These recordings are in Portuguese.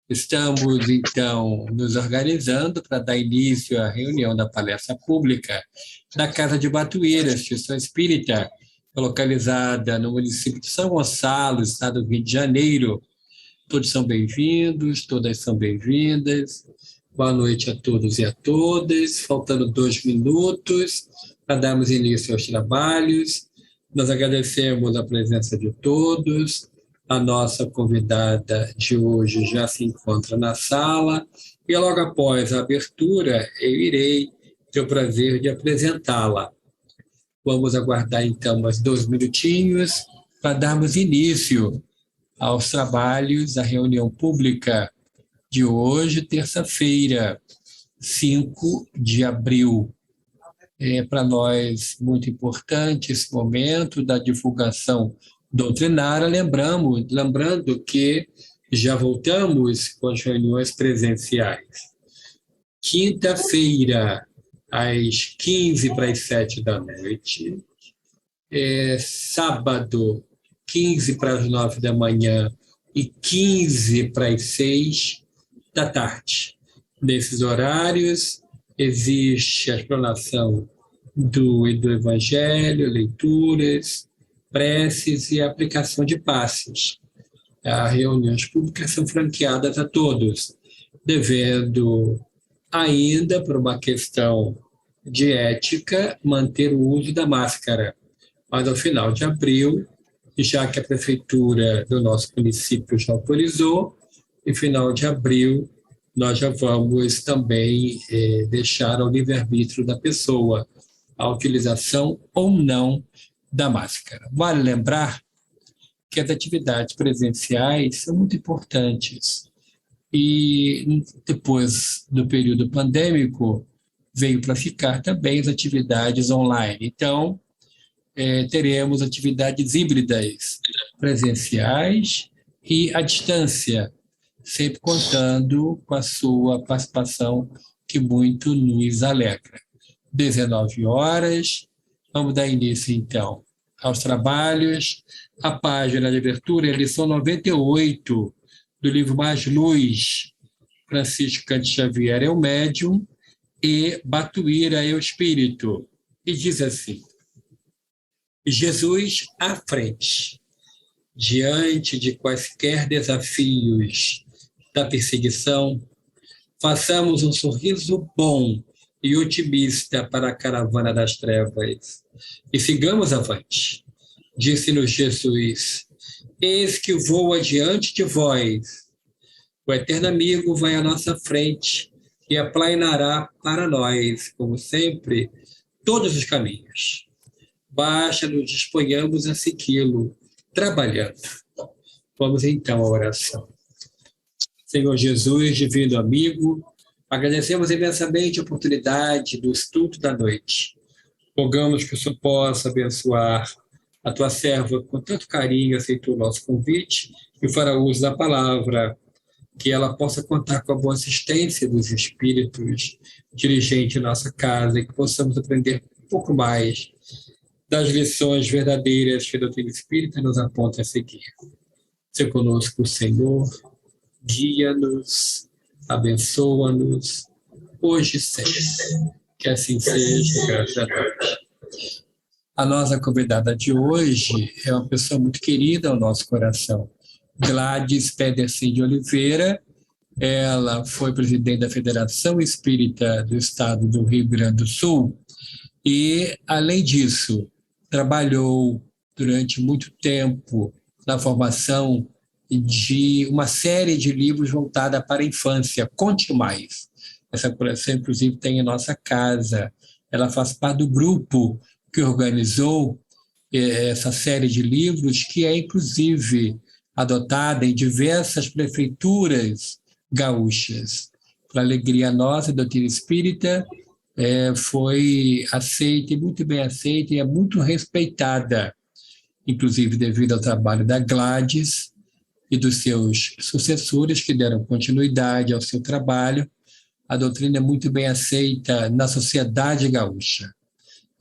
Estamos, então, nos organizando para dar início à reunião da palestra pública da Casa de Batuíra, Instituição Espírita, localizada no município de São Gonçalo, estado do Rio de Janeiro. Todos são bem-vindos, todas são bem-vindas. Boa noite a todos e a todas. Faltando 2 minutos para darmos início aos trabalhos. Nós agradecemos a presença de todos. A nossa convidada de hoje já se encontra na sala e logo após a abertura eu irei ter o prazer de apresentá-la. Vamos aguardar então mais 2 minutinhos para darmos início aos trabalhos da reunião pública de hoje, terça-feira, 5 de abril. É para nós muito importante esse momento da divulgação doutrinária, lembrando que já voltamos com as reuniões presenciais. Quinta-feira, às 15 para as 7 da noite. Sábado, 15 para as 9 da manhã e 15 para as 6 da tarde. Nesses horários, existe a explanação do Evangelho, leituras, preces e aplicação de passes. As reuniões públicas são franqueadas a todos, devendo ainda, por uma questão de ética, manter o uso da máscara. Mas, ao final de abril, já que a prefeitura do nosso município já autorizou, em final de abril, nós já vamos também deixar ao livre-arbítrio da pessoa a utilização ou não da máscara. Vale lembrar que as atividades presenciais são muito importantes e depois do período pandêmico veio para ficar também as atividades online. Então, teremos atividades híbridas, presenciais e à distância, sempre contando com a sua participação, que muito nos alegra. 19 horas, vamos dar início, então, aos trabalhos. A página de abertura é a lição 98 do livro Mais Luz. Francisco Cândido Xavier é o médium e Batuíra é o espírito. E diz assim: Jesus à frente, diante de quaisquer desafios da perseguição, façamos um sorriso bom e otimista para a caravana das trevas e sigamos avante. Disse-nos Jesus: eis que vou adiante de vós. O eterno amigo vai à nossa frente e aplainará para nós, como sempre, todos os caminhos. Basta nos disponhamos a segui-lo, trabalhando. Vamos então à oração. Senhor Jesus, divino amigo, agradecemos imensamente a oportunidade do estudo da noite. Rogamos que o Senhor possa abençoar a tua serva com tanto carinho, aceitou o nosso convite e fará uso da palavra, que ela possa contar com a boa assistência dos espíritos dirigentes da nossa casa e que possamos aprender um pouco mais das lições verdadeiras que a doutrina espírita nos aponta a seguir. Seja conosco, Senhor, guia-nos, abençoa-nos, hoje e sempre. Que assim seja, graças a Deus. A nossa convidada de hoje é uma pessoa muito querida ao nosso coração, Gladys Pedersen de Oliveira. Ela foi presidente da Federação Espírita do Estado do Rio Grande do Sul e, além disso, trabalhou durante muito tempo na formação de uma série de livros voltada para a infância. Conte Mais. Essa coleção, inclusive, tem em nossa casa. Ela faz parte do grupo que organizou essa série de livros, que é, inclusive, adotada em diversas prefeituras gaúchas. Para alegria nossa, a doutrina espírita foi aceita, e muito bem aceita, e é muito respeitada, inclusive devido ao trabalho da Gladys e dos seus sucessores, que deram continuidade ao seu trabalho. A doutrina é muito bem aceita na sociedade gaúcha.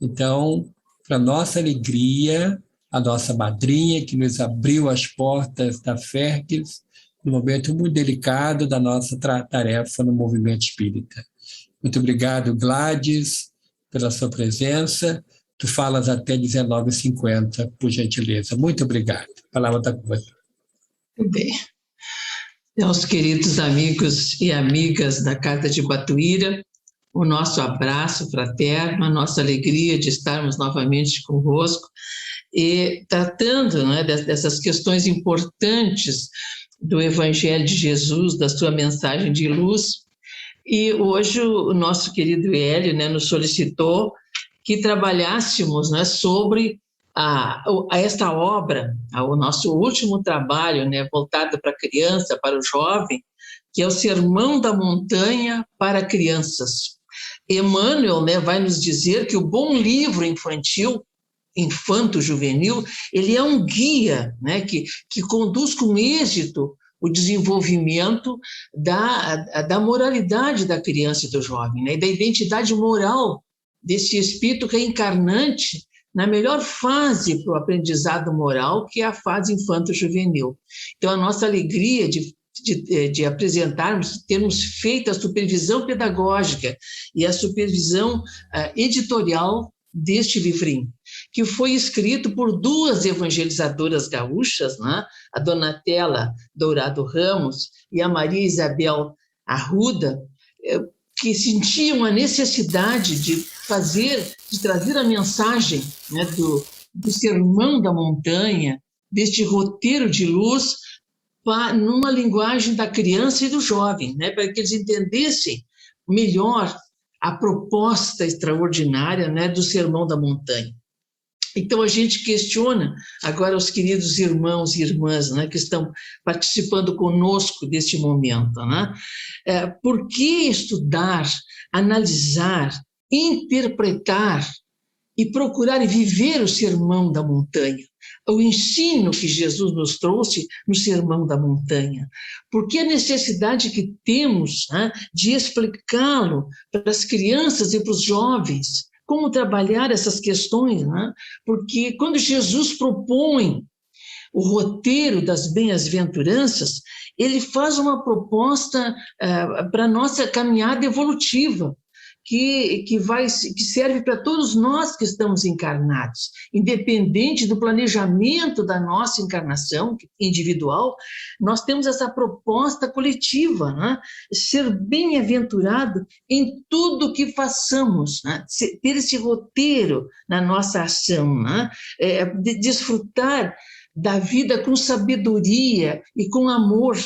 Então, para nossa alegria, a nossa madrinha, que nos abriu as portas da Ferques, num momento muito delicado da nossa tarefa no movimento espírita. Muito obrigado, Gladys, pela sua presença. Tu falas até 19h50, por gentileza. Muito obrigado. A palavra está com você. Muito bem. Aos queridos amigos e amigas da Casa de Batuíra, o nosso abraço fraterno, a nossa alegria de estarmos novamente convosco e tratando, né, dessas questões importantes do Evangelho de Jesus, da sua mensagem de luz. E hoje o nosso querido Hélio, né, nos solicitou que trabalhássemos, né, sobre esta obra, o nosso último trabalho, né, voltado para a criança, para o jovem, que é o Sermão da Montanha para Crianças. Emmanuel, né, vai nos dizer que o bom livro infantil, infanto-juvenil, ele é um guia, né, que conduz com êxito o desenvolvimento da moralidade da criança e do jovem, né, e da identidade moral desse espírito reencarnante na melhor fase para o aprendizado moral, que é a fase infanto-juvenil. Então, a nossa alegria de apresentarmos, termos feito a supervisão pedagógica e a supervisão editorial deste livrinho, que foi escrito por duas evangelizadoras gaúchas, né? A Donatella Dourado Ramos e a Maria Isabel Arruda, que sentiam a necessidade de trazer a mensagem, né, do Sermão da Montanha, deste roteiro de luz, numa linguagem da criança e do jovem, né, para que eles entendessem melhor a proposta extraordinária, né, do Sermão da Montanha. Então, a gente questiona agora os queridos irmãos e irmãs, né, que estão participando conosco deste momento, né? Por que estudar, analisar, interpretar e procurar viver o Sermão da Montanha? O ensino que Jesus nos trouxe no Sermão da Montanha. Porque a necessidade que temos, né, de explicá-lo para as crianças e para os jovens, como trabalhar essas questões, né? Porque quando Jesus propõe o roteiro das bem-aventuranças, ele faz uma proposta para a nossa caminhada evolutiva, que serve para todos nós que estamos encarnados, independente do planejamento da nossa encarnação individual, nós temos essa proposta coletiva, né? Ser bem-aventurado em tudo que façamos, né? Ter esse roteiro na nossa ação, né? Desfrutar da vida com sabedoria e com amor.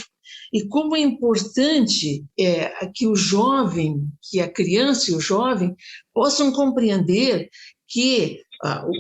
E como é importante que o jovem, que a criança e o jovem possam compreender que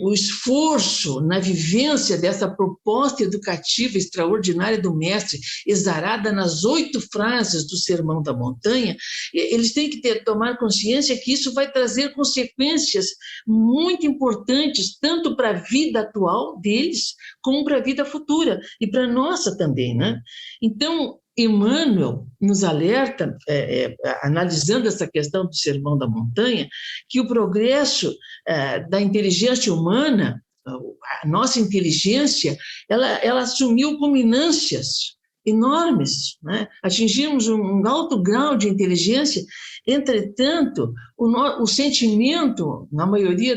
o esforço na vivência dessa proposta educativa extraordinária do mestre, exarada nas 8 frases do Sermão da Montanha, eles têm que tomar consciência que isso vai trazer consequências muito importantes, tanto para a vida atual deles, como para a vida futura, e para a nossa também, né? Então, Emmanuel nos alerta, analisando essa questão do Sermão da Montanha, que o progresso da inteligência humana, a nossa inteligência, ela assumiu culminâncias enormes, né? Atingimos um alto grau de inteligência, entretanto, o sentimento, na maioria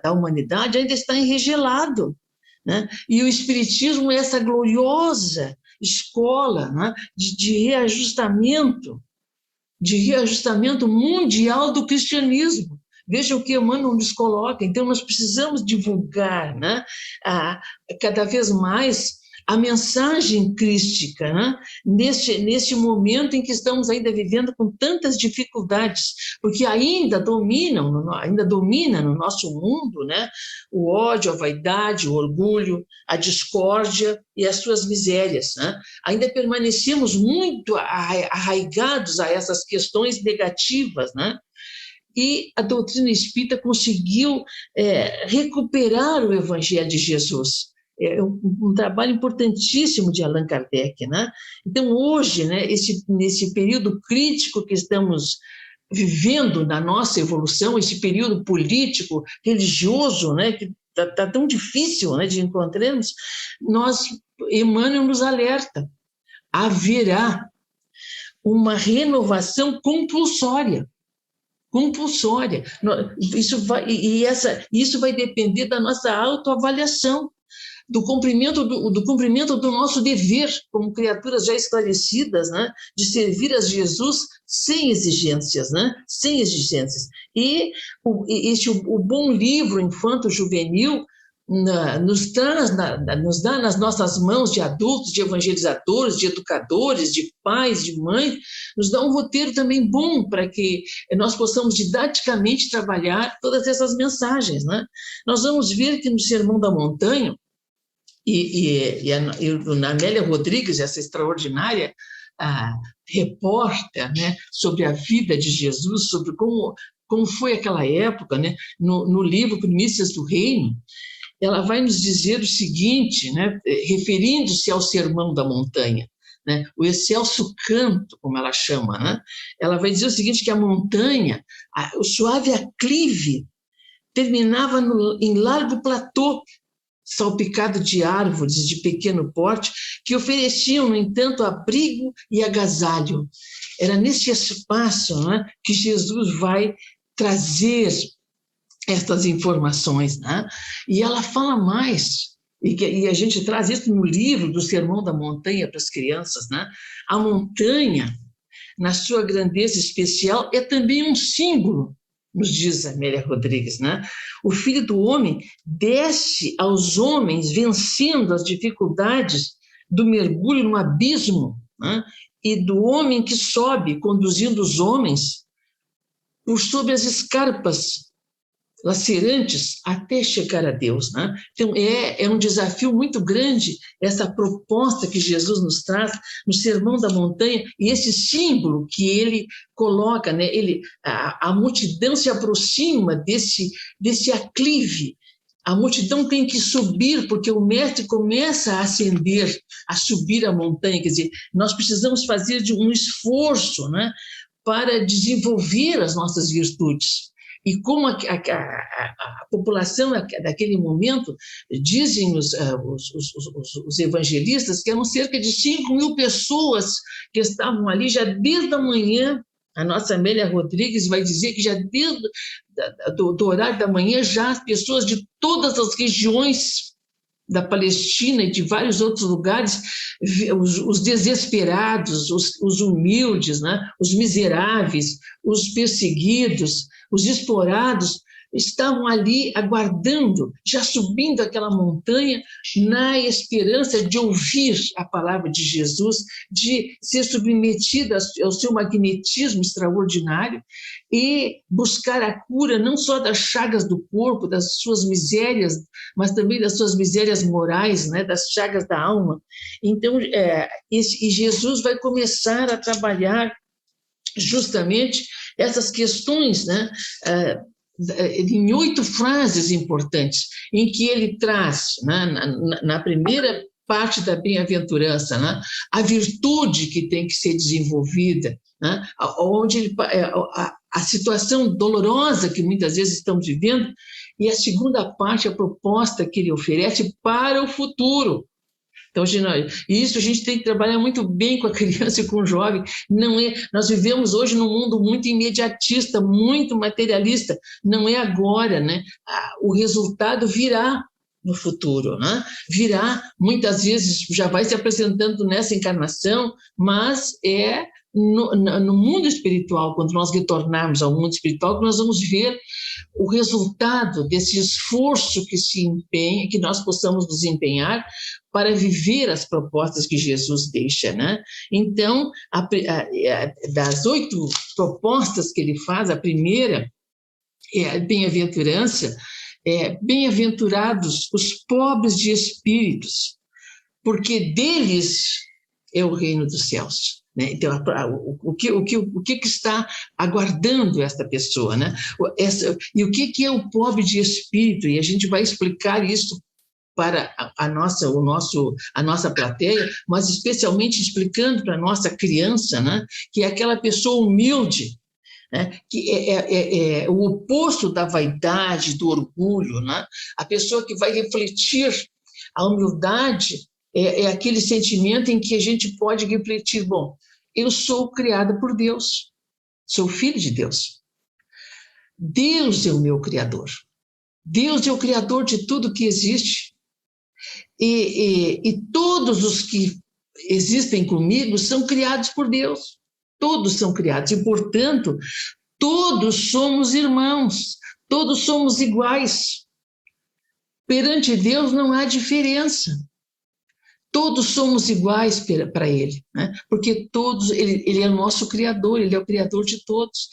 da humanidade, ainda está enregelado, né? E o Espiritismo é essa gloriosa escola, né, de reajustamento mundial do cristianismo. Veja o que Emmanuel nos coloca. Então, nós precisamos divulgar, né, cada vez mais a mensagem crística, né, nesse momento em que estamos ainda vivendo com tantas dificuldades, porque ainda domina no nosso mundo, né, o ódio, a vaidade, o orgulho, a discórdia e as suas misérias, né? Ainda permanecemos muito arraigados a essas questões negativas, né? E a doutrina espírita conseguiu recuperar o Evangelho de Jesus. É um trabalho importantíssimo de Allan Kardec, né? Então, hoje, né, nesse período crítico que estamos vivendo na nossa evolução, esse período político, religioso, né, que está tão difícil, né, de encontrarmos, Emmanuel nos alerta haverá uma renovação compulsória. Isso vai depender da nossa autoavaliação, do cumprimento do nosso dever como criaturas já esclarecidas, né, de servir a Jesus sem exigências, né, sem exigências. E o bom livro infanto-juvenil nos dá nas nossas mãos de adultos, de evangelizadores, de educadores, de pais, de mães, nos dá um roteiro também bom para que nós possamos didaticamente trabalhar todas essas mensagens, né? Nós vamos ver que no Sermão da Montanha, a Amélia Rodrigues, essa extraordinária repórter, né, sobre a vida de Jesus, sobre como foi aquela época, né, no livro Primícias do Reino, ela vai nos dizer o seguinte, né, referindo-se ao Sermão da Montanha, né, o excelso canto, como ela chama, né, ela vai dizer o seguinte, que a montanha, o suave aclive, terminava em largo platô, salpicado de árvores de pequeno porte, que ofereciam, no entanto, abrigo e agasalho. Era nesse espaço, né, que Jesus vai trazer estas informações, né? E ela fala mais, e a gente traz isso no livro do Sermão da Montanha para as crianças, né? A montanha, na sua grandeza especial, é também um símbolo, nos diz Amélia Rodrigues, né? O Filho do Homem desce aos homens vencendo as dificuldades do mergulho no abismo, né? E do homem que sobe conduzindo os homens por sobre as escarpas lacerantes até chegar a Deus, né? Então, é um desafio muito grande essa proposta que Jesus nos traz no Sermão da Montanha e esse símbolo que ele coloca, né? A multidão se aproxima desse aclive. A multidão tem que subir, porque o mestre começa a ascender, a subir a montanha. Quer dizer, nós precisamos fazer de um esforço, né, para desenvolver as nossas virtudes. E como a população daquele momento, dizem os evangelistas, que eram cerca de 5.000 pessoas que estavam ali já desde a manhã. A nossa Amélia Rodrigues vai dizer que já desde do horário da manhã, já as pessoas de todas as regiões da Palestina e de vários outros lugares, os desesperados, os humildes, né? Os miseráveis, os perseguidos, os explorados, estavam ali aguardando, já subindo aquela montanha, na esperança de ouvir a palavra de Jesus, de ser submetida ao seu magnetismo extraordinário e buscar a cura não só das chagas do corpo, das suas misérias, mas também das suas misérias morais, né, das chagas da alma. Então, e Jesus vai começar a trabalhar justamente essas questões, né, em 8 frases importantes, em que ele traz, né, na primeira parte da bem-aventurança, né, a virtude que tem que ser desenvolvida, né, onde a situação dolorosa que muitas vezes estamos vivendo, e a segunda parte, a proposta que ele oferece para o futuro. Então, isso a gente tem que trabalhar muito bem com a criança e com o jovem. Nós vivemos hoje num mundo muito imediatista, muito materialista. Não é agora, né? O resultado virá no futuro, né? Virá, muitas vezes já vai se apresentando nessa encarnação, mas é no mundo espiritual, quando nós retornarmos ao mundo espiritual, que nós vamos ver o resultado desse esforço que nós possamos nos empenhar para viver as propostas que Jesus deixa, né? Então, das 8 propostas que ele faz, a primeira é a bem-aventurança, bem-aventurados os pobres de espíritos, porque deles é o reino dos céus. Né? Então, o que está aguardando esta pessoa, né? E o que é o pobre de espírito? E a gente vai explicar isso para a nossa plateia, mas especialmente explicando para a nossa criança, né? Que é aquela pessoa humilde, né? Que é o oposto da vaidade, do orgulho, né? A pessoa que vai refletir a humildade É aquele sentimento em que a gente pode refletir, bom, eu sou criada por Deus, sou filho de Deus. Deus é o meu Criador. Deus é o Criador de tudo que existe. E todos os que existem comigo são criados por Deus. Todos são criados. E, portanto, todos somos irmãos. Todos somos iguais. Perante Deus não há diferença. Todos somos iguais para Ele, né? Porque todos, ele é o nosso Criador, Ele é o Criador de todos.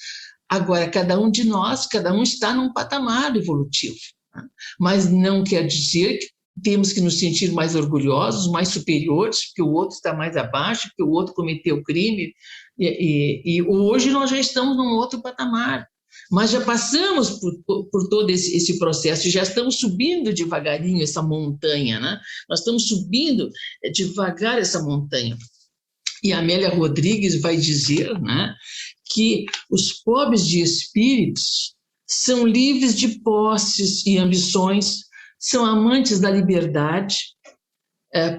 Agora, cada um de nós, cada um está num patamar evolutivo, né? Mas não quer dizer que temos que nos sentir mais orgulhosos, mais superiores, porque o outro está mais abaixo, porque o outro cometeu crime, e hoje nós já estamos num outro patamar. Mas já passamos por todo esse processo e já estamos subindo devagarinho essa montanha, né? Nós estamos subindo devagar essa montanha. E a Amélia Rodrigues vai dizer, né, que os pobres de espíritos são livres de posses e ambições, são amantes da liberdade,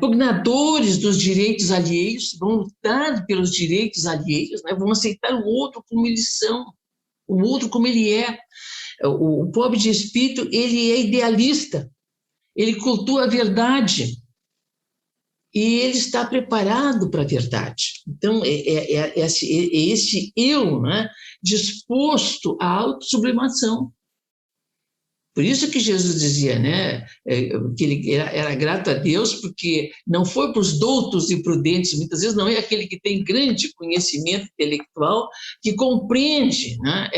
pugnadores dos direitos alheios, vão lutar pelos direitos alheios, né, vão aceitar o outro como eles são, o outro como ele é. O pobre de espírito, ele é idealista, ele cultua a verdade e ele está preparado para a verdade. Então, é esse eu, né, disposto à autossublimação. Por isso que Jesus dizia, né, que ele era grato a Deus porque não foi para os doutos e prudentes, muitas vezes não é aquele que tem grande conhecimento intelectual que compreende, né,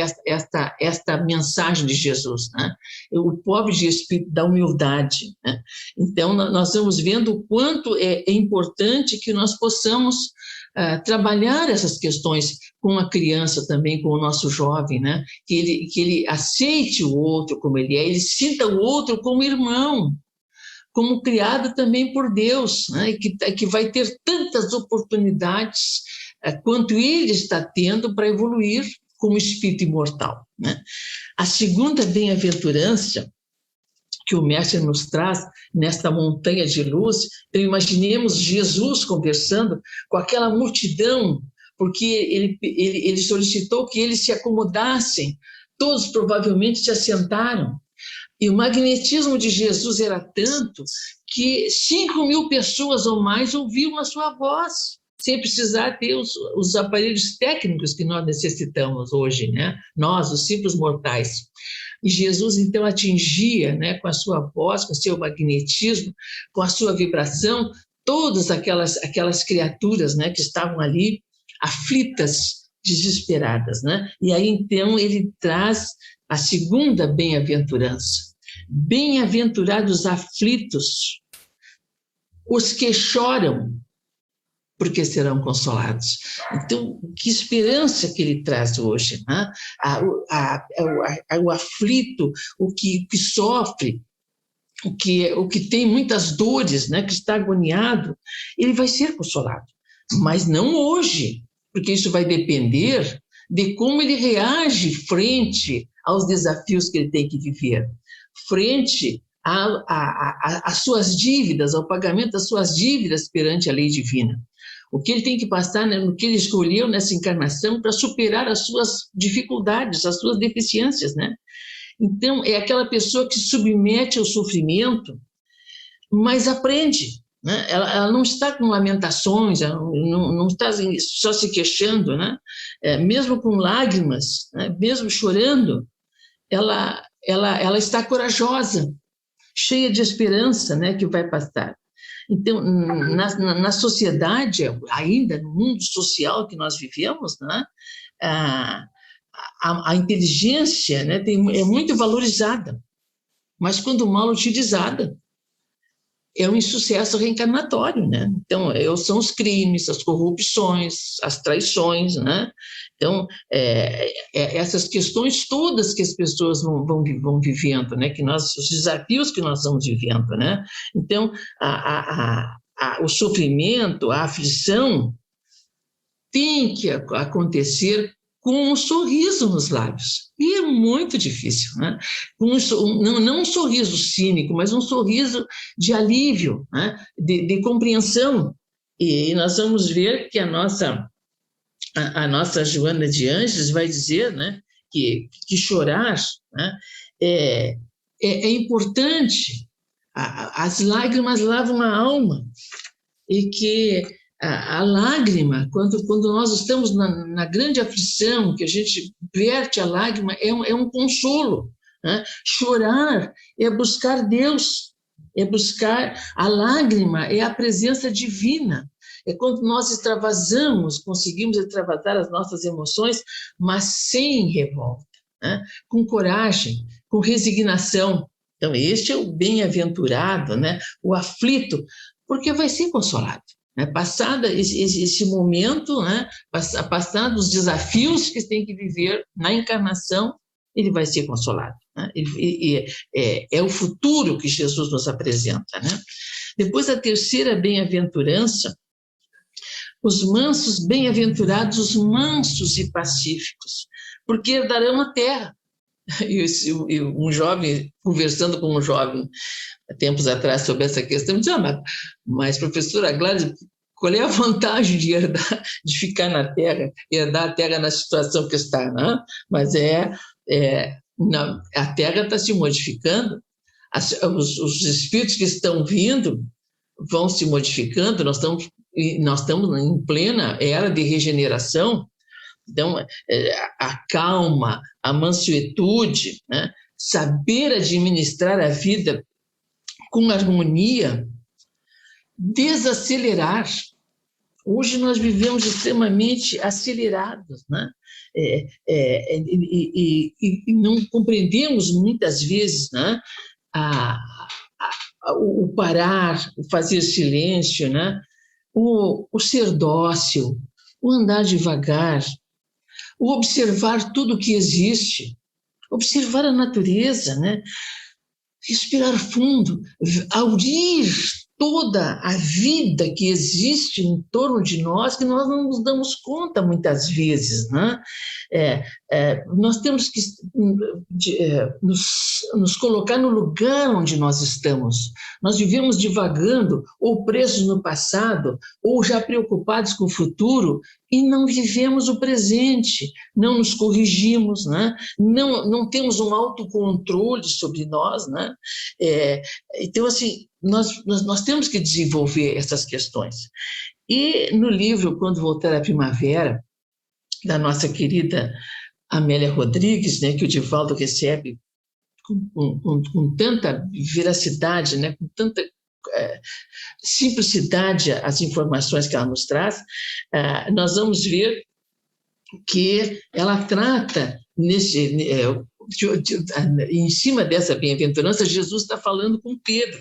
esta mensagem de Jesus, né, o pobre de espírito da humildade, né? Então, nós estamos vendo o quanto é importante que nós possamos trabalhar essas questões com a criança também, com o nosso jovem, né? Que ele aceite o outro como ele é, ele sinta o outro como irmão, como criado também por Deus, né? E que vai ter tantas oportunidades quanto ele está tendo para evoluir como espírito imortal, né? A segunda bem-aventurança que o mestre nos traz nesta montanha de luz, então imaginemos Jesus conversando com aquela multidão, porque ele solicitou que eles se acomodassem, todos provavelmente se assentaram, e o magnetismo de Jesus era tanto que 5.000 pessoas ou mais ouviam a sua voz, sem precisar ter os aparelhos técnicos que nós necessitamos hoje, né? Nós, os simples mortais. E Jesus, então, atingia, né, com a sua voz, com o seu magnetismo, com a sua vibração, todas aquelas criaturas, né, que estavam ali aflitas, desesperadas, né? E aí, então, ele traz a segunda bem-aventurança. Bem-aventurados aflitos, os que choram, porque serão consolados. Então, que esperança que ele traz hoje, né? O aflito, o que sofre, o que tem muitas dores, né? Que está agoniado, ele vai ser consolado. Mas não hoje, porque isso vai depender de como ele reage frente aos desafios que ele tem que viver, frente às suas dívidas, ao pagamento das suas dívidas perante a lei divina. O que ele tem que passar, né, no que ele escolheu nessa encarnação para superar as suas dificuldades, as suas deficiências, né? Então, é aquela pessoa que se submete ao sofrimento, mas aprende, né? Ela não está com lamentações, ela não está só se queixando, né? Mesmo com lágrimas, né? Mesmo chorando, ela está corajosa, cheia de esperança, né, que vai passar. Então, na sociedade, ainda no mundo social que nós vivemos, né, a inteligência, né, é muito valorizada, mas quando mal utilizada, é um insucesso reencarnatório, né? Então, são os crimes, as corrupções, as traições, né? Então, essas questões todas que as pessoas vão vivendo, né? Os desafios que nós vamos vivendo, né? Então, o sofrimento, a aflição tem que acontecer com um sorriso nos lábios. E é muito difícil, né? Não um sorriso cínico, mas um sorriso de alívio, né? De compreensão. E nós vamos ver que a nossa Joana de Ângeles vai dizer, né, que chorar, né, é importante. As lágrimas lavam a alma, e que a lágrima, quando nós estamos na grande aflição, que a gente verte a lágrima, é um consolo, né? Chorar é buscar Deus, é buscar a lágrima, é a presença divina. É quando nós extravasamos, conseguimos extravasar as nossas emoções, mas sem revolta, né? Com coragem, com resignação. Então, este é o bem-aventurado, né? O aflito, porque vai ser consolado. Né? Passado esse momento, né? Passado os desafios que tem que viver na encarnação, ele vai ser consolado. Né? É o futuro que Jesus nos apresenta. Né? Depois, a terceira bem-aventurança, os mansos, bem-aventurados, os mansos e pacíficos, porque herdarão a terra. E um jovem, conversando com um jovem, tempos atrás, sobre essa questão, disse, mas professora Gladys, qual é a vantagem de ficar na terra, herdar a terra na situação que está, né? Mas a terra está se modificando, os espíritos que estão vindo vão se modificando, nós estamos em plena era de regeneração. Então, a calma, a mansuetude, né? Saber administrar a vida com harmonia, desacelerar. Hoje nós vivemos extremamente acelerados, né? E não compreendemos muitas vezes, né? O parar, o fazer silêncio, né? O ser dócil, o andar devagar, o observar tudo que existe, observar a natureza, né? Respirar fundo, aurir toda a vida que existe em torno de nós, que nós não nos damos conta muitas vezes, né? Nós temos que nos colocar no lugar onde nós estamos. Nós vivemos divagando, ou presos no passado, ou já preocupados com o futuro, e não vivemos o presente, não nos corrigimos, né? Não temos um autocontrole sobre nós, né? Então, assim, nós temos que desenvolver essas questões. E no livro Quando Voltar à Primavera, da nossa querida Amélia Rodrigues, né, que o Divaldo recebe com tanta veracidade, né, com tanta simplicidade as informações que ela nos traz, nós vamos ver que ela trata, em cima dessa bem-aventurança, Jesus está falando com Pedro,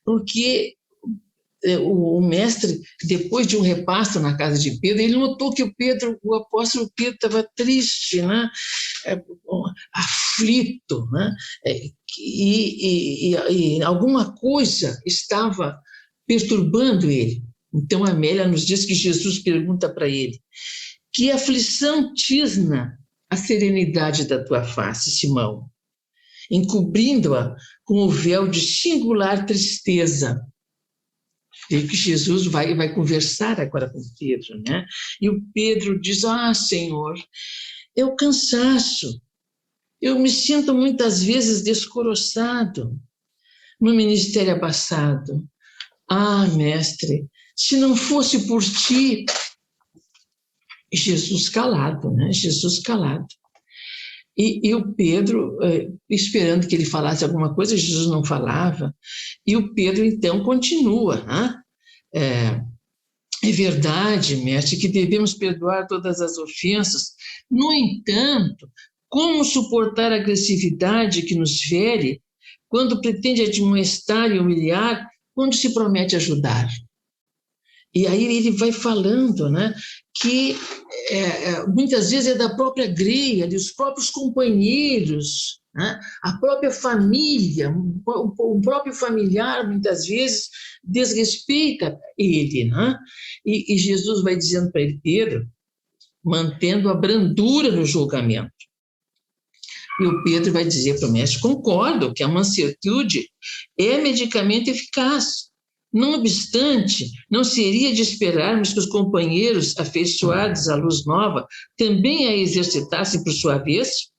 porque o mestre, depois de um repasto na casa de Pedro, ele notou que o apóstolo Pedro estava triste, né? Aflito, né? E alguma coisa estava perturbando ele. Então, a Amélia nos diz que Jesus pergunta para ele: que aflição tisna a serenidade da tua face, Simão, encobrindo-a com o véu de singular tristeza. E que Jesus vai conversar agora com Pedro, né? E o Pedro diz: Senhor, é o cansaço. Eu me sinto muitas vezes descoroçado, no ministério abafado. Mestre, se não fosse por ti... Jesus calado, né? Jesus calado. E o Pedro, esperando que ele falasse alguma coisa, Jesus não falava, e o Pedro, então, continua. Né? É verdade, mestre, que devemos perdoar todas as ofensas. No entanto, como suportar a agressividade que nos fere quando pretende admoestar e humilhar, quando se promete ajudar? E aí ele vai falando, né, que muitas vezes é da própria grelha, dos próprios companheiros, né, a própria família, o próprio familiar, muitas vezes, desrespeita ele. Né? E Jesus vai dizendo para ele: Pedro, mantendo a brandura no julgamento. E o Pedro vai dizer para o mestre: concordo que a mansuetude é medicamento eficaz. Não obstante, não seria de esperarmos que os companheiros afeiçoados à luz nova também a exercitassem por sua vez?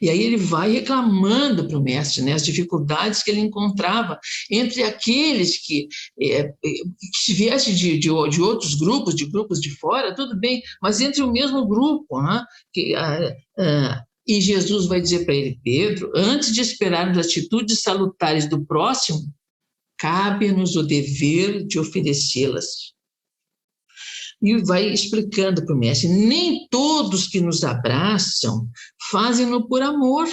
E aí ele vai reclamando para o mestre, né, as dificuldades que ele encontrava entre aqueles que se viessem de outros grupos, de grupos de fora, tudo bem, mas entre o mesmo grupo, né, e Jesus vai dizer para ele: Pedro, antes de esperarmos atitudes salutares do próximo, cabe-nos o dever de oferecê-las. E vai explicando para o mestre: nem todos que nos abraçam fazem-no por amor.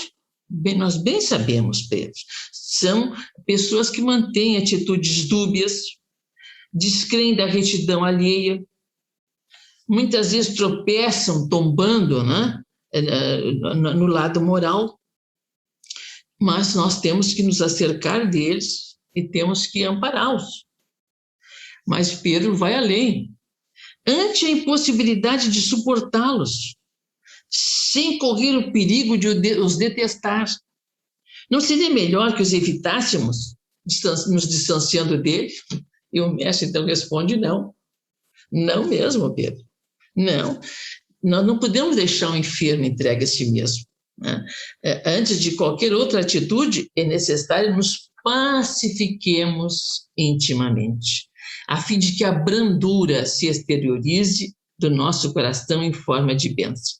Nós bem sabemos, Pedro. São pessoas que mantêm atitudes dúbias, descreem da retidão alheia, muitas vezes tropeçam tombando, né, no lado moral, mas nós temos que nos acercar deles e temos que ampará-los. Mas Pedro vai além. Ante a impossibilidade de suportá-los, sem correr o perigo de os detestar, não seria melhor que os evitássemos, nos distanciando dele? E o mestre então responde: não. Não mesmo, Pedro. Não. Nós não podemos deixar o enfermo entregue a si mesmo, né? Antes de qualquer outra atitude, é necessário nos pacifiquemos intimamente, a fim de que a brandura se exteriorize do nosso coração em forma de bênção.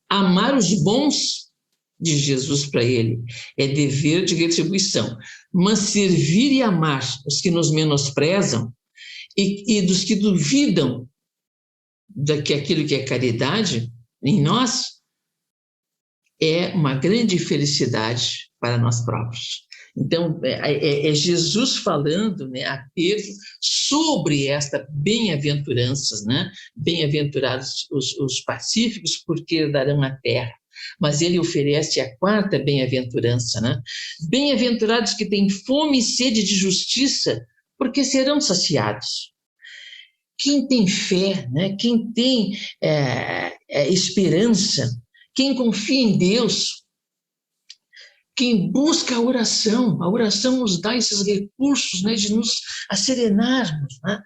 Amar os bons, diz Jesus para ele, é dever de retribuição, mas servir e amar os que nos menosprezam e dos que duvidam daquilo que é caridade em nós, é uma grande felicidade para nós próprios. Então, é Jesus falando, né, a Pedro sobre esta bem-aventuranças, né? Bem-aventurados os pacíficos, porque herdarão a terra. Mas ele oferece a quarta bem-aventurança, né? Bem-aventurados que têm fome e sede de justiça, porque serão saciados. Quem tem fé, né? Quem tem esperança, quem confia em Deus, quem busca a oração nos dá esses recursos, né, de nos acerenarmos, né,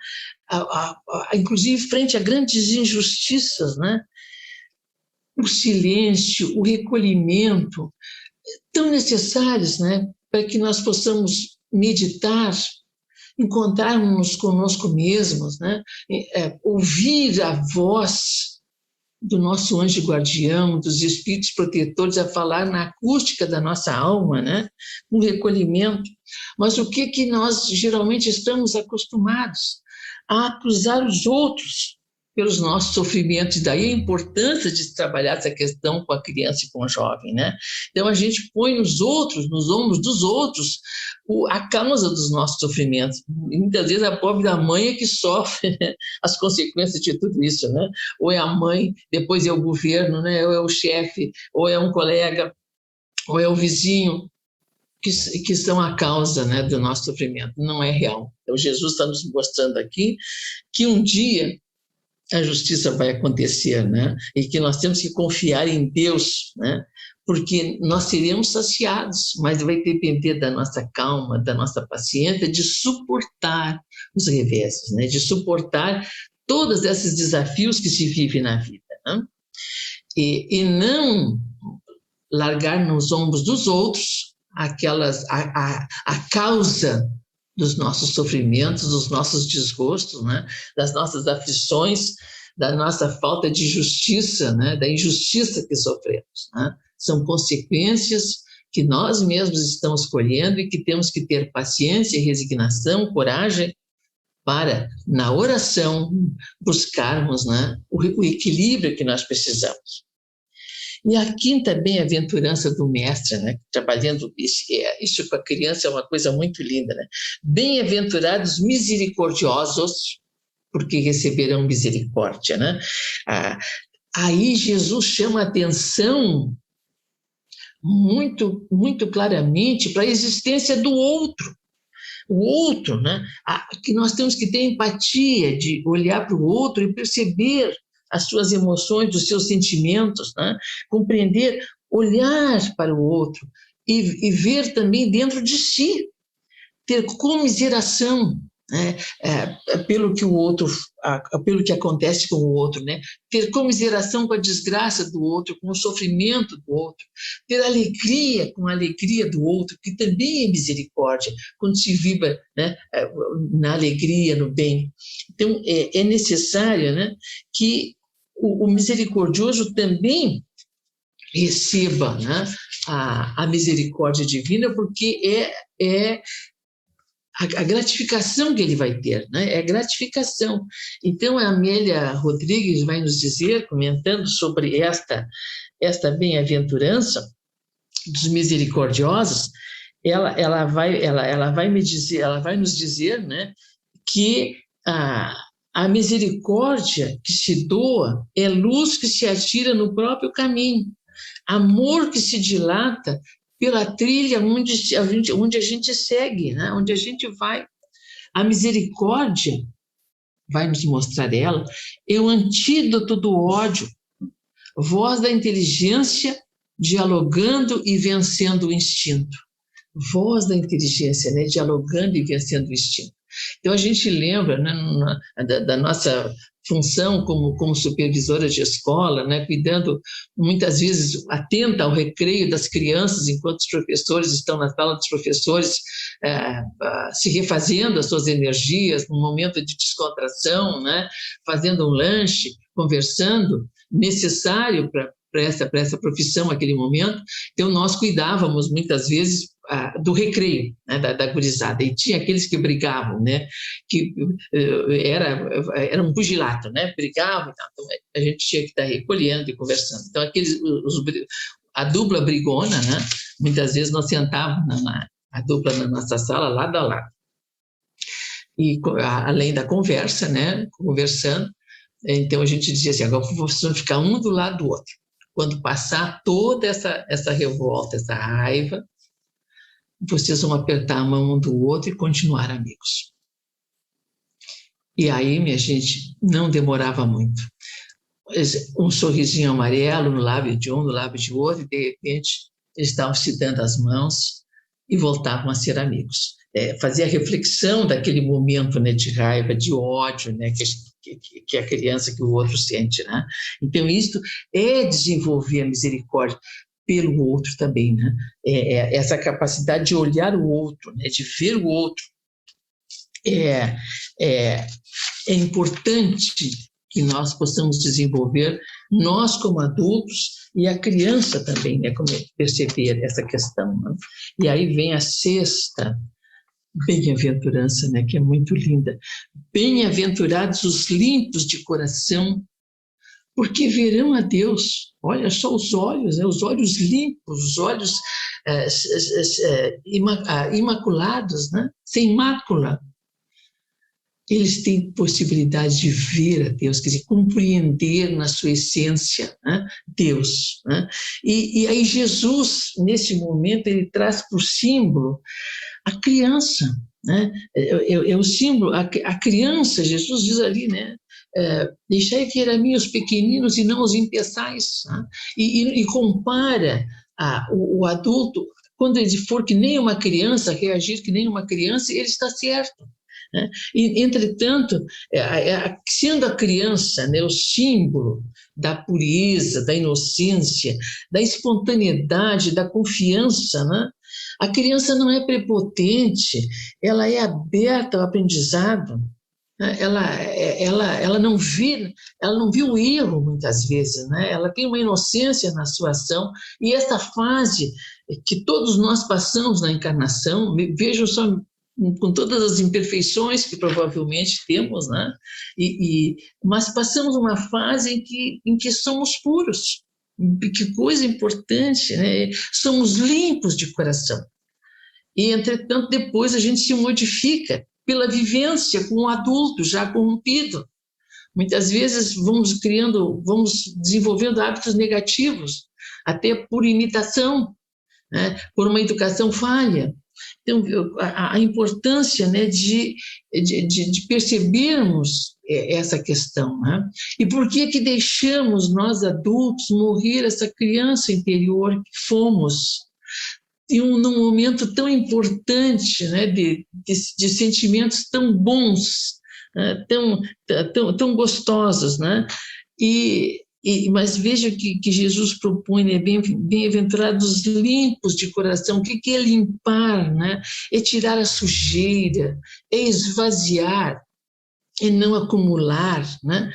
inclusive frente a grandes injustiças, né, o silêncio, o recolhimento, tão necessários, né, para que nós possamos meditar, encontrarmos conosco mesmos, né, ouvir a voz do nosso anjo guardião, dos espíritos protetores a falar na acústica da nossa alma, né? Um recolhimento. Mas o que nós geralmente estamos acostumados? A acusar os outros pelos nossos sofrimentos. Daí a importância de trabalhar essa questão com a criança e com o jovem, né? Então a gente põe nos ombros dos outros, a causa dos nossos sofrimentos. E muitas vezes a pobre da mãe é que sofre, né, as consequências de tudo isso, né? Ou é a mãe, depois é o governo, né? Ou é o chefe, ou é um colega, ou é o vizinho, que são a causa, né, do nosso sofrimento. Não é real. Então Jesus está nos mostrando aqui que um dia a justiça vai acontecer, né? E que nós temos que confiar em Deus, né? Porque nós seremos saciados, mas vai depender da nossa calma, da nossa paciência, de suportar os reveses, né? De suportar todos esses desafios que se vivem na vida, né? E não largar nos ombros dos outros a causa dos nossos sofrimentos, dos nossos desgostos, né? Das nossas aflições, da nossa falta de justiça, né? Da injustiça que sofremos, né? São consequências que nós mesmos estamos colhendo e que temos que ter paciência, resignação, coragem para, na oração, buscarmos, né, o equilíbrio que nós precisamos. E a quinta bem-aventurança do mestre, né, trabalhando isso com a criança, é uma coisa muito linda, né? Bem-aventurados misericordiosos, porque receberão misericórdia, né? Aí Jesus chama a atenção muito, muito claramente para a existência do outro. O outro, né? Que nós temos que ter empatia de olhar para o outro e perceber as suas emoções, os seus sentimentos, né? Compreender, olhar para o outro e ver também dentro de si, ter comiseração, né? Pelo que o outro, pelo que acontece com o outro, né? Ter comiseração com a desgraça do outro, com o sofrimento do outro, ter alegria com a alegria do outro, que também é misericórdia, quando se vibra, né? Na alegria, no bem. Então, é necessário, né? Que o misericordioso também receba, né? A misericórdia divina, porque é a gratificação que ele vai ter, né? É gratificação. Então, a Amélia Rodrigues vai nos dizer, comentando sobre esta bem-aventurança dos misericordiosos, ela vai nos dizer, né, que a misericórdia que se doa é luz que se atira no próprio caminho, amor que se dilata pela trilha onde a gente segue, né? Onde a gente vai. A misericórdia, vai nos mostrar ela, é o antídoto do ódio, voz da inteligência dialogando e vencendo o instinto. Voz da inteligência, né? Dialogando e vencendo o instinto. Então, a gente lembra, né, da nossa função como supervisora de escola, né, cuidando, muitas vezes, atenta ao recreio das crianças, enquanto os professores estão na sala dos professores, se refazendo as suas energias, num momento de descontração, né, fazendo um lanche, conversando, necessário para essa profissão, aquele momento. Então, nós cuidávamos, muitas vezes, do recreio, né, da gurizada, e tinha aqueles que brigavam, né, que era um pugilato, né, brigavam, então a gente tinha que estar recolhendo e conversando. Então, a dupla brigona, né, muitas vezes nós sentávamos a dupla na nossa sala, lado a lado, e além da conversa, né, conversando, então a gente dizia assim, agora vocês vão ficar um do lado do outro. Quando passar toda essa revolta, essa raiva, vocês vão apertar a mão um do outro e continuar amigos. E aí, minha gente, não demorava muito. Um sorrisinho amarelo no lábio de um, no lábio de outro, e de repente eles estavam se dando as mãos e voltavam a ser amigos. Fazia a reflexão daquele momento, né, de raiva, de ódio, né, que a criança, que o outro sente, né? Então, isto é desenvolver a misericórdia pelo outro também, né? Essa capacidade de olhar o outro, né? De ver o outro. É importante que nós possamos desenvolver, nós como adultos, e a criança também, né? Como perceber essa questão, né? E aí vem a sexta bem-aventurança, né? Que é muito linda. Bem-aventurados os limpos de coração, porque verão a Deus. Olha só os olhos, né? Os olhos limpos, os olhos imaculados, né? Sem mácula. Eles têm possibilidade de ver a Deus, quer dizer, compreender na sua essência, né, Deus. Né? E aí Jesus, nesse momento, ele traz por símbolo a criança. Né? É o símbolo, a criança, Jesus diz ali, né? Deixai vir a mim os pequeninos e não os impeçais. Né? E compara o adulto, quando ele for que nem uma criança, reagir que nem uma criança, ele está certo. Né? E, entretanto, sendo a criança, né, o símbolo da pureza, da inocência, da espontaneidade, da confiança, né? A criança não é prepotente, ela é aberta ao aprendizado, né? Ela não vê o erro muitas vezes, né? Ela tem uma inocência na sua ação, e essa fase que todos nós passamos na encarnação, vejam só, com todas as imperfeições que provavelmente temos, né? Mas passamos uma fase em que somos puros. Que coisa importante, né? Somos limpos de coração. E, entretanto, depois a gente se modifica pela vivência com o adulto já corrompido. Muitas vezes vamos desenvolvendo hábitos negativos, até por imitação, né? Por uma educação falha. Então, a importância, né, de percebermos essa questão, né? E por que deixamos nós adultos morrer essa criança interior que fomos num momento tão importante, né, de sentimentos tão bons, né, tão gostosos, né? Mas veja que Jesus propõe, né, bem-aventurados limpos de coração. O que é limpar, né? É tirar a sujeira, é esvaziar, é não acumular, né?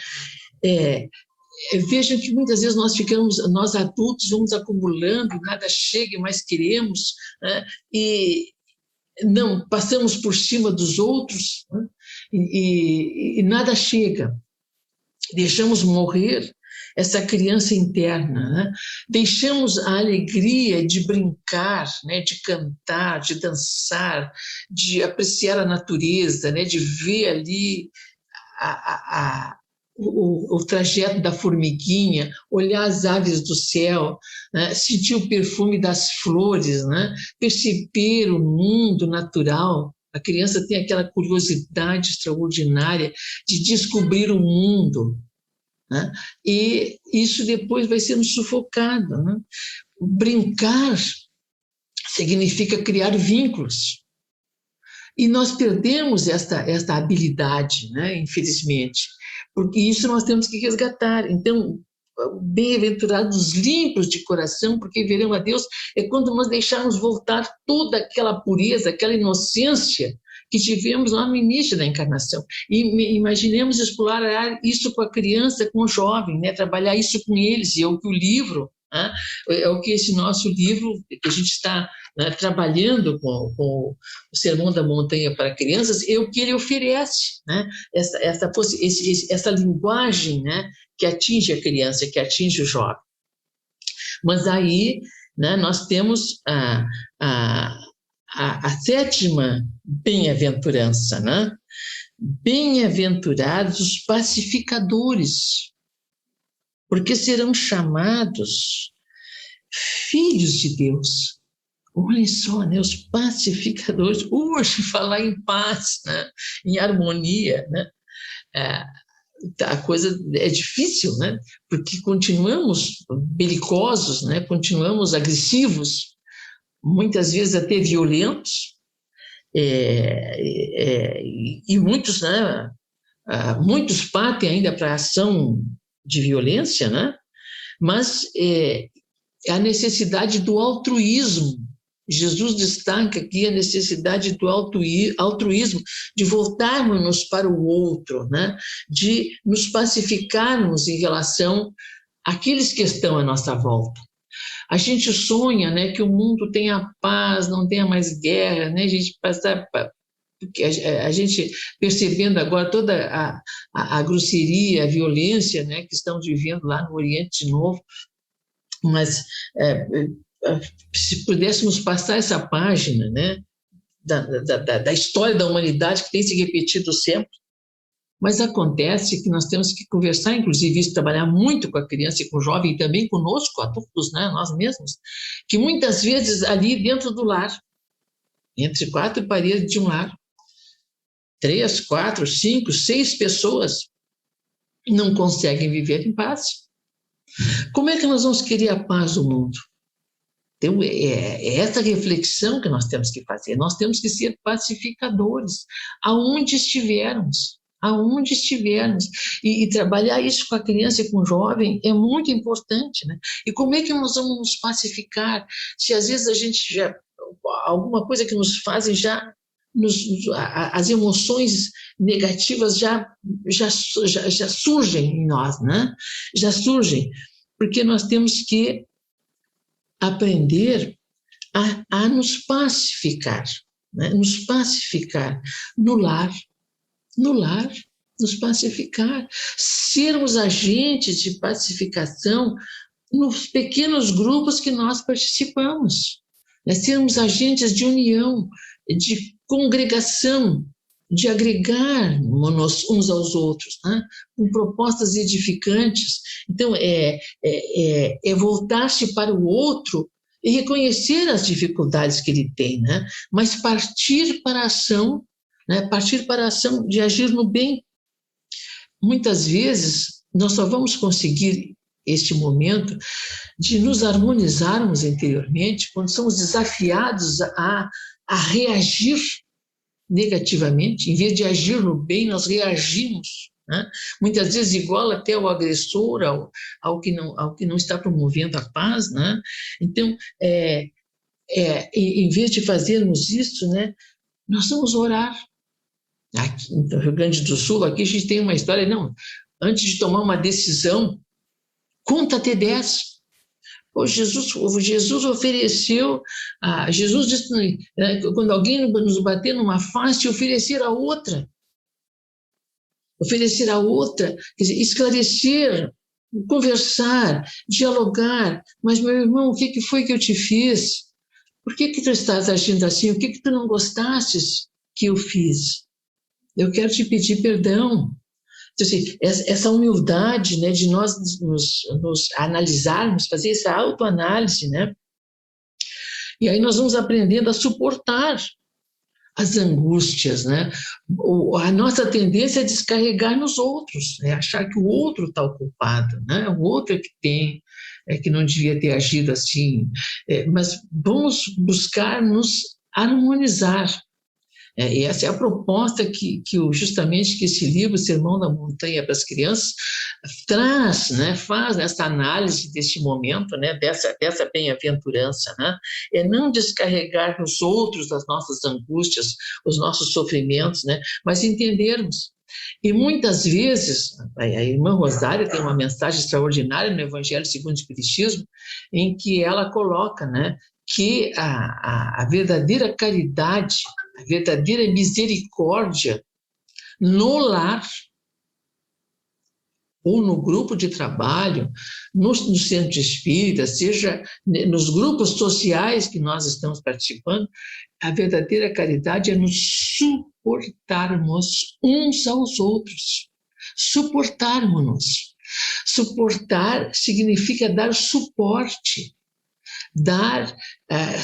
Vejam que muitas vezes nós adultos vamos acumulando, nada chega, mas queremos, né? E não passamos por cima dos outros, né? E nada chega. Deixamos morrer essa criança interna, né? Deixamos a alegria de brincar, né? De cantar, de dançar, de apreciar a natureza, né? De ver ali o trajeto da formiguinha, olhar as aves do céu, né? Sentir o perfume das flores, né? Perceber o mundo natural. A criança tem aquela curiosidade extraordinária de descobrir o mundo, né? E isso depois vai sendo sufocado, né? Brincar significa criar vínculos. E nós perdemos esta habilidade, né? Infelizmente, porque isso nós temos que resgatar. Então, bem-aventurados limpos de coração, porque verão a Deus, é quando nós deixarmos voltar toda aquela pureza, aquela inocência que tivemos lá no início da encarnação. E imaginemos explorar isso com a criança, com o jovem, né? Trabalhar isso com eles, e é o que o livro, né? É o que esse nosso livro, que a gente está, né, trabalhando com o Sermão da Montanha para Crianças, é o que ele oferece, né? Essa linguagem, né, que atinge a criança, que atinge o jovem. Mas aí, né, nós temos a sétima bem-aventurança, né? Bem-aventurados os pacificadores, porque serão chamados filhos de Deus. Olhem só, né? Os pacificadores. Hoje, falar em paz, né? Em harmonia, né? A coisa é difícil, né? Porque continuamos belicosos, né? Continuamos agressivos, muitas vezes até violentos, e muitos, né? Muitos partem ainda para a ação de violência, né? Mas a necessidade do altruísmo. Jesus destaca aqui a necessidade do altruísmo, de voltarmos para o outro, né? De nos pacificarmos em relação àqueles que estão à nossa volta. A gente sonha, né, que o mundo tenha paz, não tenha mais guerra, né? A gente percebendo agora toda a grosseria, a violência, né, que estamos vivendo lá no Oriente de novo, mas se pudéssemos passar essa página, né, da história da humanidade que tem se repetido sempre, mas acontece que nós temos que conversar, inclusive isso, trabalhar muito com a criança e com o jovem, e também conosco, adultos, né, nós mesmos, que muitas vezes ali dentro do lar, entre 4 paredes de um lar, 3, 4, 5, 6 pessoas não conseguem viver em paz. Como é que nós vamos querer a paz do mundo? Então, é essa reflexão que nós temos que fazer. Nós temos que ser pacificadores, aonde estivermos. E trabalhar isso com a criança e com o jovem é muito importante, né? E como é que nós vamos nos pacificar se às vezes a gente já, alguma coisa que nos fazem já, as emoções negativas já surgem em nós, né? Já surgem, porque nós temos que aprender a nos pacificar, né? Nos pacificar no lar, nos pacificar, sermos agentes de pacificação nos pequenos grupos que nós participamos, né? Sermos agentes de união, de congregação, de agregar uns aos outros, né? Com propostas edificantes. Então, voltar-se para o outro e reconhecer as dificuldades que ele tem, né? Mas partir para a ação, né? Partir para a ação de agir no bem. Muitas vezes, nós só vamos conseguir este momento de nos harmonizarmos interiormente quando somos desafiados a reagir negativamente. Em vez de agir no bem, nós reagimos, né? Muitas vezes igual até ao agressor, ao que não está promovendo a paz, né? Então, em vez de fazermos isso, né, nós vamos orar. Aqui no Rio Grande do Sul, aqui a gente tem uma história, não, antes de tomar uma decisão, conta até 10. Jesus ofereceu, Jesus disse, né, quando alguém nos bater numa face, oferecer a outra. Oferecer a outra, quer dizer, esclarecer, conversar, dialogar. Mas, meu irmão, o que foi que eu te fiz? Por que tu estás agindo assim? O que tu não gostastes que eu fiz? Eu quero te pedir perdão. Então, assim, essa humildade, né, de nós nos analisarmos, fazer essa autoanálise, né? E aí nós vamos aprendendo a suportar as angústias, né? A nossa tendência é descarregar nos outros, né? Achar que o outro está o culpado, né? O outro é que tem, que não devia ter agido assim. Mas vamos buscar nos harmonizar. E essa é a proposta que justamente que esse livro, Sermão da Montanha para as Crianças, traz, né, faz essa análise desse momento, né, dessa bem-aventurança, né, é não descarregar nos outros as nossas angústias, os nossos sofrimentos, né, mas entendermos. E muitas vezes, a irmã Rosária tem uma mensagem extraordinária no Evangelho segundo o Espiritismo, em que ela coloca, né, que a verdadeira caridade, a verdadeira misericórdia no lar, ou no grupo de trabalho, no centro espírita, seja nos grupos sociais que nós estamos participando, a verdadeira caridade é nos suportarmos uns aos outros. Suportarmos-nos. Suportar significa dar suporte, dar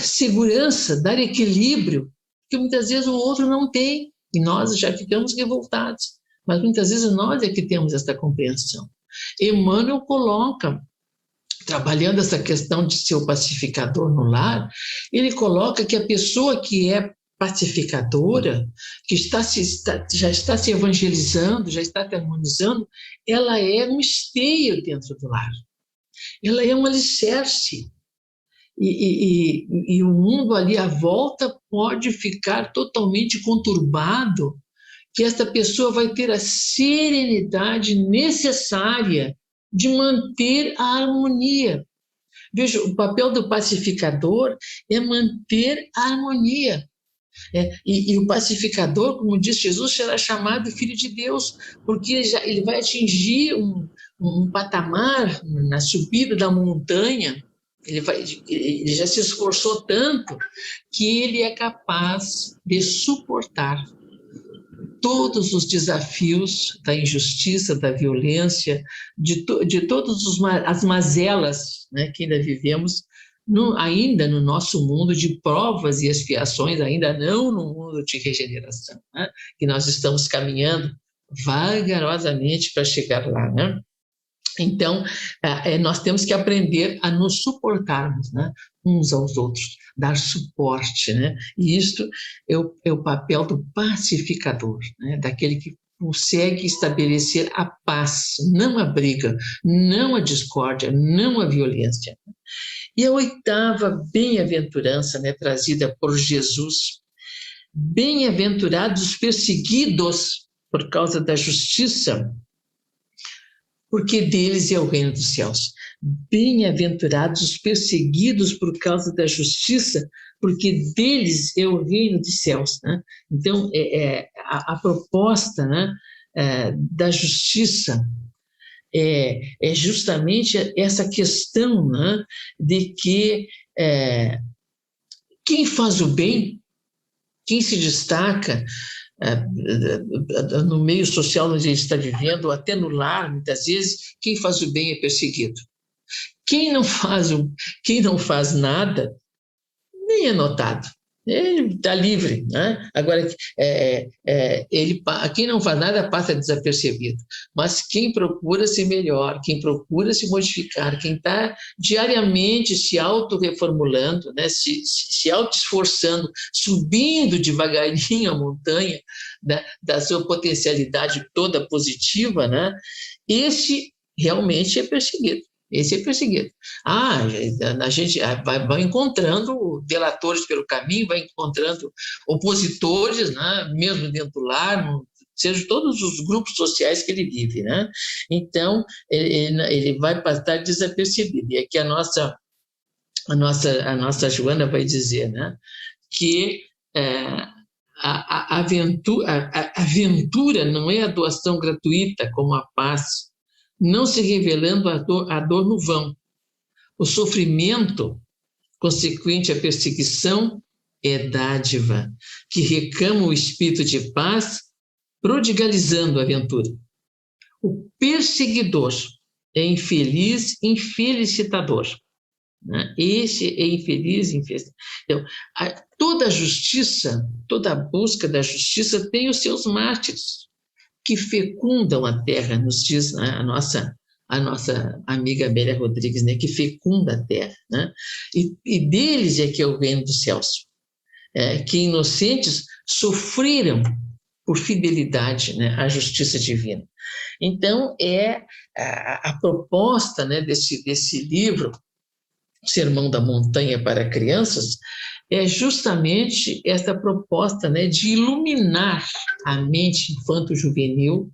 segurança, dar equilíbrio, que muitas vezes o outro não tem, e nós já ficamos revoltados. Mas muitas vezes nós é que temos essa compreensão. Emmanuel coloca, trabalhando essa questão de ser o pacificador no lar, ele coloca que a pessoa que é pacificadora, que já está se evangelizando, já está se harmonizando, ela é um esteio dentro do lar. Ela é um alicerce. E o mundo ali à volta pode ficar totalmente conturbado, que esta pessoa vai ter a serenidade necessária de manter a harmonia. Veja, o papel do pacificador é manter a harmonia. E o pacificador, como disse Jesus, será chamado filho de Deus, porque ele vai atingir um patamar na subida da montanha. Ele já se esforçou tanto que ele é capaz de suportar todos os desafios da injustiça, da violência, de todas as mazelas, né, que ainda vivemos, ainda no nosso mundo de provas e expiações, ainda não no mundo de regeneração, né, que nós estamos caminhando vagarosamente para chegar lá, né? Então, nós temos que aprender a nos suportarmos, né, uns aos outros, dar suporte, né? E isto é o papel do pacificador, né, daquele que consegue estabelecer a paz, não a briga, não a discórdia, não a violência. E a oitava bem-aventurança, né, trazida por Jesus: bem-aventurados os perseguidos por causa da justiça, porque deles é o reino dos céus. Bem-aventurados os perseguidos por causa da justiça, porque deles é o reino dos céus, né? Então, a proposta, né, da justiça é justamente essa questão, né, de que quem faz o bem, quem se destaca no meio social onde a gente está vivendo, ou até no lar, muitas vezes, quem faz o bem é perseguido. Quem não faz nada, nem é notado. Ele está livre, né? Agora, quem não faz nada passa desapercebido. Mas quem procura ser melhor, quem procura se modificar, quem está diariamente se auto-reformulando, né? se auto-esforçando, subindo devagarinho a montanha da sua potencialidade toda positiva, né? Esse realmente é perseguido. Esse é perseguido. A gente vai encontrando delatores pelo caminho, vai encontrando opositores, né? Mesmo dentro do lar, seja todos os grupos sociais que ele vive, né? Então, ele vai passar desapercebido. E aqui a nossa Joana vai dizer, né? Que a aventura não é a doação gratuita como a paz, não se revelando a dor no vão. O sofrimento consequente à perseguição é dádiva, que recama o espírito de paz, prodigalizando a aventura. O perseguidor é infeliz, infelicitador. Né? Esse é infeliz, infelicitador. Então, toda a justiça, toda a busca da justiça tem os seus mártires, que fecundam a terra, nos diz, né, a nossa amiga Amélia Rodrigues, né, que fecunda a terra, né? E deles é que é o reino dos céus, que inocentes sofreram por fidelidade, né, à justiça divina. Então, a proposta, né, desse livro, Sermão da Montanha para Crianças, é justamente essa proposta, né, de iluminar a mente infanto-juvenil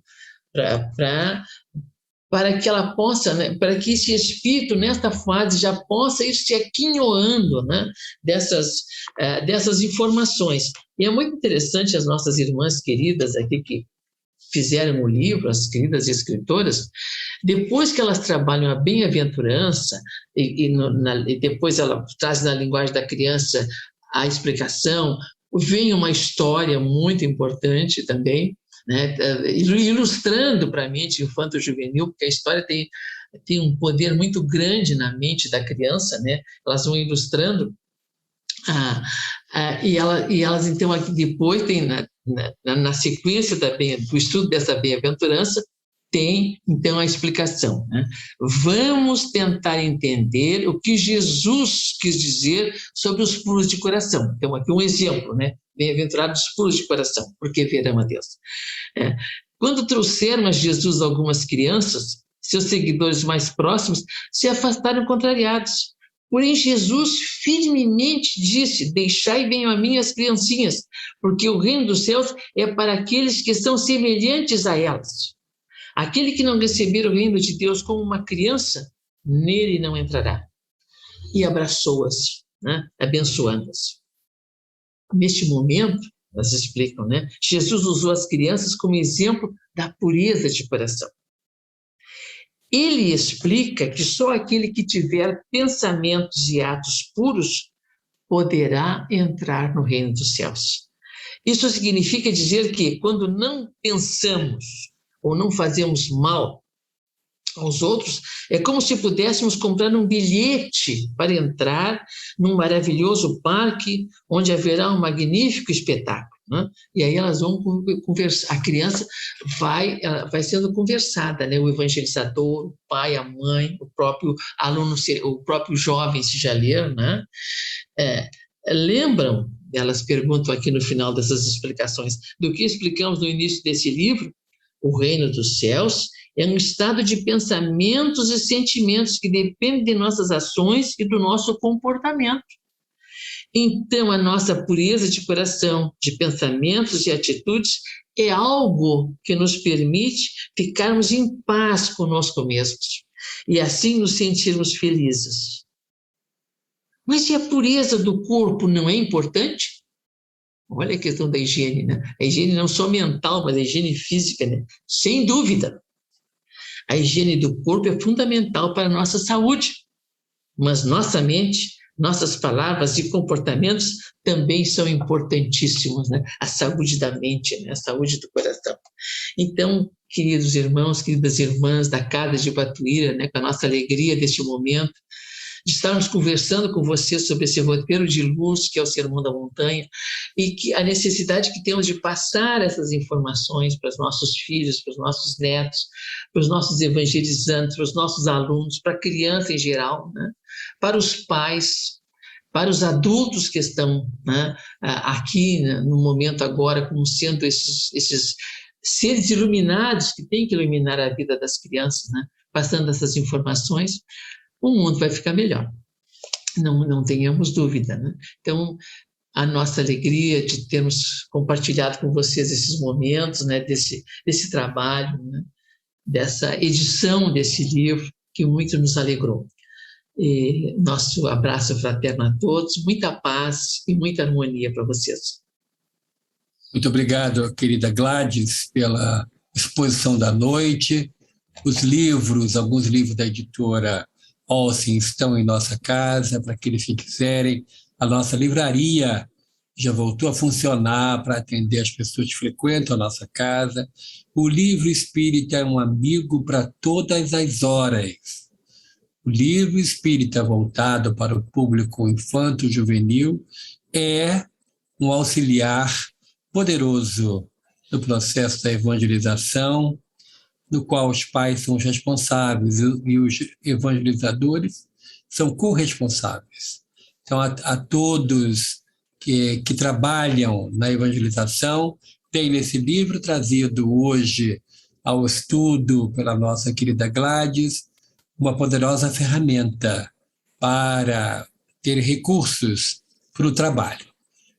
para que ela possa, né, para que esse espírito, nesta fase, já possa ir se aquinhoando, né, dessas informações. E é muito interessante as nossas irmãs queridas aqui que fizeram o livro, as queridas escritoras, depois que elas trabalham a bem-aventurança e depois ela traz na linguagem da criança a explicação, vem uma história muito importante também, né, ilustrando para a mente infanto-juvenil, porque a história tem um poder muito grande na mente da criança, né? Elas vão ilustrando, e elas então aqui depois tem na sequência do estudo dessa bem-aventurança, tem então a explicação, né? Vamos tentar entender o que Jesus quis dizer sobre os puros de coração. Então aqui um exemplo, né? Bem-aventurados os puros de coração, porque verão a Deus. Quando trouxeram a Jesus algumas crianças, seus seguidores mais próximos se afastaram contrariados. Porém, Jesus firmemente disse: deixai venham a mim as criancinhas, porque o reino dos céus é para aqueles que são semelhantes a elas. Aquele que não receber o reino de Deus como uma criança, nele não entrará. E abraçou-as, né, abençoando-as. Neste momento, elas explicam, né, Jesus usou as crianças como exemplo da pureza de coração. Ele explica que só aquele que tiver pensamentos e atos puros poderá entrar no reino dos céus. Isso significa dizer que quando não pensamos ou não fazemos mal aos outros, é como se pudéssemos comprar um bilhete para entrar num maravilhoso parque onde haverá um magnífico espetáculo, né? E aí elas vão conversar, a criança vai sendo conversada, né? O evangelizador, o pai, a mãe, o próprio aluno, o próprio jovem se já ler, né? Lembram, elas perguntam aqui no final dessas explicações, do que explicamos no início desse livro? O reino dos céus é um estado de pensamentos e sentimentos que depende de nossas ações e do nosso comportamento. Então, a nossa pureza de coração, de pensamentos e atitudes é algo que nos permite ficarmos em paz conosco mesmos e assim nos sentirmos felizes. Mas e a pureza do corpo não é importante? Olha a questão da higiene, né? A higiene não só mental, mas a higiene física, né? Sem dúvida. A higiene do corpo é fundamental para a nossa saúde, mas nossa mente, nossas palavras e comportamentos também são importantíssimos, né? A saúde da mente, né? A saúde do coração. Então, queridos irmãos, queridas irmãs da Casa de Batuíra, né, com a nossa alegria deste momento, de estarmos conversando com você sobre esse roteiro de luz que é o Sermão da Montanha e que a necessidade que temos de passar essas informações para os nossos filhos, para os nossos netos, para os nossos evangelizantes, para os nossos alunos, para a criança em geral, né? Para os pais, para os adultos que estão, né, aqui, né, no momento agora, como sendo esses seres iluminados que têm que iluminar a vida das crianças, né? Passando essas informações, o mundo vai ficar melhor. Não tenhamos dúvida, né? Então, a nossa alegria de termos compartilhado com vocês esses momentos, né, desse trabalho, né, dessa edição desse livro, que muito nos alegrou. E nosso abraço fraterno a todos, muita paz e muita harmonia para vocês. Muito obrigado, querida Gladys, pela exposição da noite. Os livros, alguns livros da editora Olsen estão em nossa casa, para aqueles que quiserem. A nossa livraria já voltou a funcionar para atender as pessoas que frequentam a nossa casa. O livro espírita é um amigo para todas as horas. O livro espírita voltado para o público infanto-juvenil é um auxiliar poderoso no processo da evangelização, no qual os pais são os responsáveis e os evangelizadores são corresponsáveis. Então, a todos que trabalham na evangelização, tem nesse livro trazido hoje ao estudo pela nossa querida Gladys, uma poderosa ferramenta para ter recursos para o trabalho.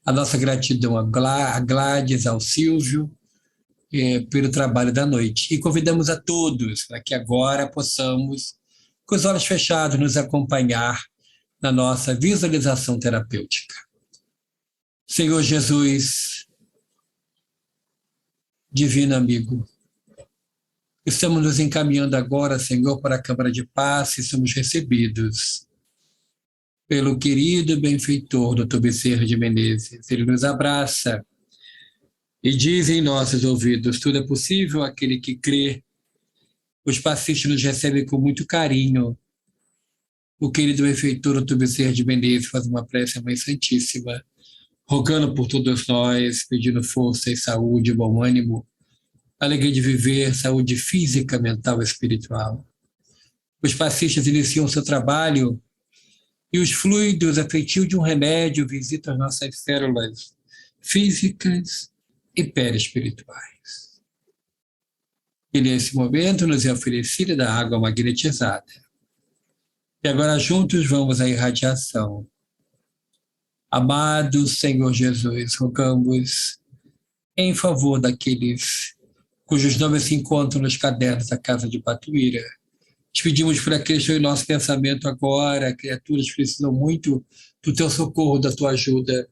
A nossa gratidão a Gladys, ao Silvio, pelo trabalho da noite. E convidamos a todos para que agora possamos, com os olhos fechados, nos acompanhar na nossa visualização terapêutica. Senhor Jesus, divino amigo, estamos nos encaminhando agora, Senhor, para a Câmara de Paz e somos recebidos pelo querido benfeitor Dr. Bezerra de Menezes. Ele nos abraça e diz em nossos ouvidos: tudo é possível àquele que crê. Os passistas nos recebem com muito carinho. O querido benfeitor Dr. Bezerra de Menezes faz uma prece à Mãe Santíssima, rogando por todos nós, pedindo força e saúde, bom ânimo, alegria de viver, saúde física, mental e espiritual. Os passistas iniciam seu trabalho e os fluidos afetivos de um remédio visitam as nossas células físicas e perispirituais. E nesse momento nos é oferecida da água magnetizada. E agora juntos vamos à irradiação. Amado Senhor Jesus, rogamos em favor daqueles cujos nomes se encontram nos cadernos da Casa de Batuíra. Te pedimos por aqueles que estão em nosso pensamento agora, criaturas que precisam muito do teu socorro, da tua ajuda.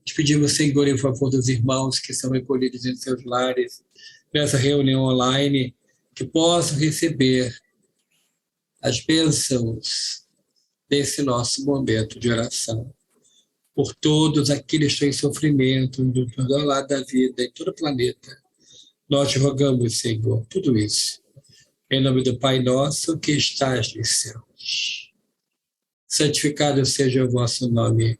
Te pedimos, Senhor, em favor dos irmãos que são recolhidos em seus lares, nessa reunião online, que possam receber as bênçãos desse nosso momento de oração. Por todos aqueles que estão em sofrimento, do todo lado da vida, em todo o planeta, nós te rogamos, Senhor, tudo isso. Em nome do Pai nosso que estás nos céus. Santificado seja o vosso nome.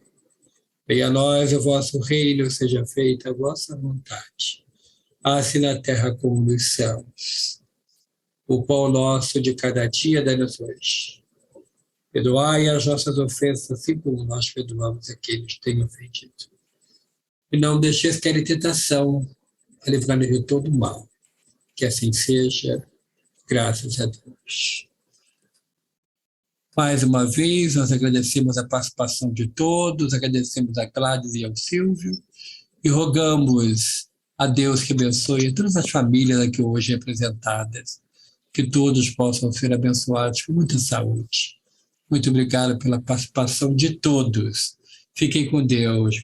Venha a nós o vosso reino, seja feita a vossa vontade, assim na terra como nos céus. O pão nosso de cada dia dai-nos hoje. Perdoai as nossas ofensas, assim como nós perdoamos aqueles que têm ofendido. E não deixeis cair em tentação, a livrar-nos de todo mal. Que assim seja, graças a Deus. Mais uma vez, nós agradecemos a participação de todos, agradecemos a Gladys e ao Silvio, e rogamos a Deus que abençoe todas as famílias aqui hoje representadas, que todos possam ser abençoados com muita saúde. Muito obrigado pela participação de todos. Fiquem com Deus.